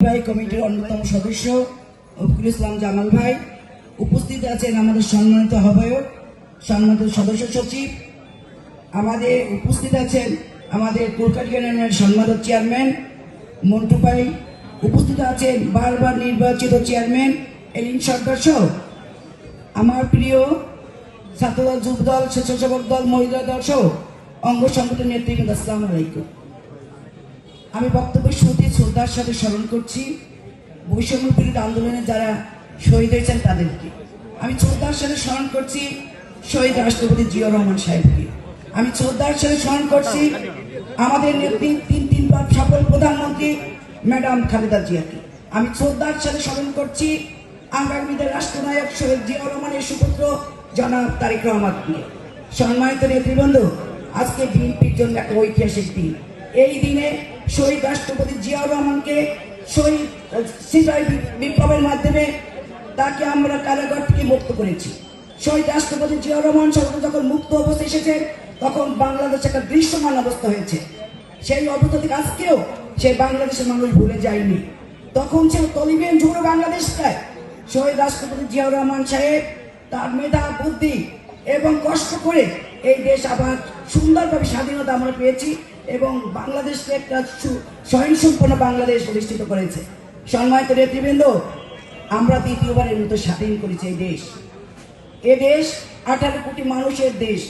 কমিটির অন্যতম সদস্য রফিকুল ইসলাম জামাল ভাই উপস্থিত আছেন, আমাদের সম্মানিত আহ্বায়ক, সম্মানিত সদস্য সচিব, আমাদের উপস্থিত আছেন আমাদের কলকাতা ইউনিয়নের সম্মানিত চেয়ারম্যান মন্টু ভাই, উপস্থিত আছেন বারবার নির্বাচিত চেয়ারম্যান এলিন সরকার সহ আমার প্রিয় ছাত্রদল, যুবদল, স্বেচ্ছাসেবক দল, মহিলা দল সহ অঙ্গ সংগঠন নেতৃবৃন্দ, আসসালামু আলাইকুম। আমি বক্তব্যের শুরুতে শ্রদ্ধার সাথে স্মরণ করছি বৈষম্য বিরোধী আন্দোলনে যারা শহীদ হয়েছেন তাদেরকে। আমি শ্রদ্ধার সাথে স্মরণ করছি শহীদ রাষ্ট্রপতি জিয়াউর রহমান সাহেবকে। আমি শ্রদ্ধার সাথে স্মরণ করছি আমাদের নেত্রী তিনবার সফল প্রধানমন্ত্রী ম্যাডাম খালেদা জিয়াকে। আমি শ্রদ্ধার সাথে স্মরণ করছি আগামীদের রাষ্ট্রনায়ক শহীদ জিয়াউর রহমানের সুপুত্র জনাব তারেক রহমানকে। সম্মানিত নেতৃবৃন্দ, আজকে বিএনপির জন্য একটা ঐতিহাসিক দিন। এই দিনে শহীদ রাষ্ট্রপতি জিয়াউর রহমানকে শহীদ সিপাহী বিপ্লবের মাধ্যমে তাকে আমরা কারাগার থেকে মুক্ত করেছি। শহীদ রাষ্ট্রপতি জিয়াউর রহমান যখন মুক্ত অবস্থা এসেছে তখন বাংলাদেশ একটা দৃশ্যমান অবস্থা হয়েছে। সেই অবস্থা থেকে আজকেও সেই বাংলাদেশের মানুষ ভুলে যায়নি। তখন সে তলিবেন ঝুড়ো বাংলাদেশটায় শহীদ রাষ্ট্রপতি জিয়াউর রহমান সাহেব তার মেধা, বুদ্ধি এবং কষ্ট করে এই দেশ আবার সুন্দরভাবে স্বাধীনতা আমরা পেয়েছি এবং বাংলাদেশকে একটা স্বয়ংসম্পন্ন বাংলাদেশ প্রতিষ্ঠিত করেছে। সম্মানিত নেতৃবৃন্দ, আমরা দ্বিতীয়বারের মতো স্বাধীন করেছি এই দেশ। এ দেশ 18 কোটি মানুষের দেশ,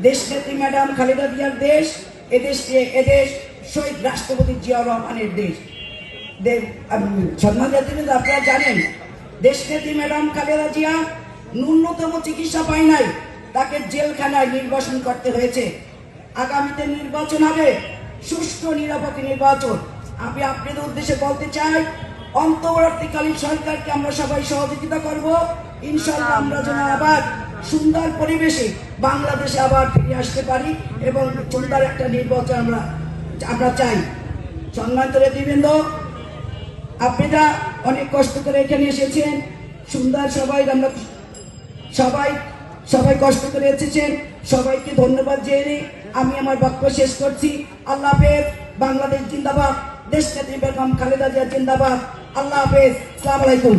দেশ নেত্রী ম্যাডাম খালেদা জিয়ার দেশ, এদেশ শহীদ রাষ্ট্রপতি জিয়াউর রহমানের দেশ। সম্মানিত নেতৃবৃন্দ, আপনারা জানেন দেশ নেত্রী ম্যাডাম খালেদা জিয়া ন্যূনতম চিকিৎসা পায় নাই, তাকে জেলখানায় নির্বাসন করতে হয়েছে। আগামীতে নির্বাচন হবে, সুষ্ঠু নিরপেক্ষ নির্বাচন। আমি আপনাদের উদ্দেশ্যে বলতে চাই, অন্তর্বর্তীকালীন সরকারকে আমরা সবাই সহযোগিতা করব। ইনশাআল্লাহ আমরা যেন আবার সুন্দর পরিবেশে বাংলাদেশে আবার ফিরে আসতে পারি এবং সুন্দর একটা নির্বাচন আমরা চাই। সম্মানিত নেতৃবৃন্দ, আপনারা অনেক কষ্ট করে এখানে এসেছেন, সুন্দর আমরা সবাই কষ্ট করে এসেছেন, সবাইকে ধন্যবাদ জানিয়ে আমি আমার বক্তব্য শেষ করছি। আল্লাহ হাফেজ। বাংলাদেশ জিন্দাবাদ। দেশ নেত্রী বেগম খালেদা জিয়া জিন্দাবাদ। আল্লাহ হাফেজ। আসসালামু আলাইকুম।